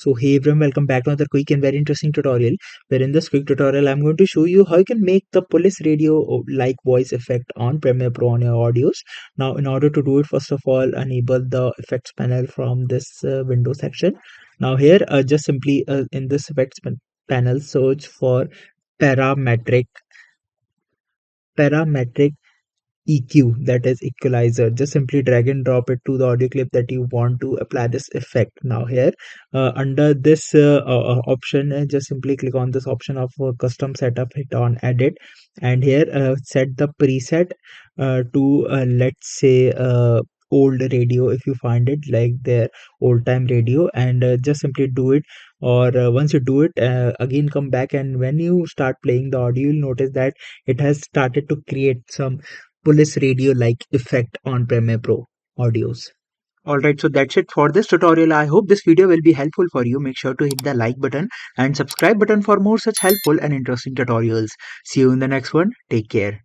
So hey everyone, welcome back to another quick and very interesting tutorial, where in this quick tutorial I'm going to show you how you can make the police radio like voice effect on Premiere Pro on your audios. Now in order to do it, first of all enable the effects panel from this window section. Now here just simply in this panel search for parametric parametric EQ, that is equalizer. Just simply drag and drop it to the audio clip that you want to apply this effect. Now here under this option, just simply click on this option of custom setup, hit on edit, and here set the preset to let's say old radio, if you find it like their old time radio, and just simply do it. Or once you do it, again come back, and when you start playing the audio, you'll notice that it has started to create some police radio like effect on Premiere Pro audios. Alright, so that's it for this tutorial. I hope this video will be helpful for you. Make sure to hit the like button and subscribe button for more such helpful and interesting tutorials. See you in the next one. Take care.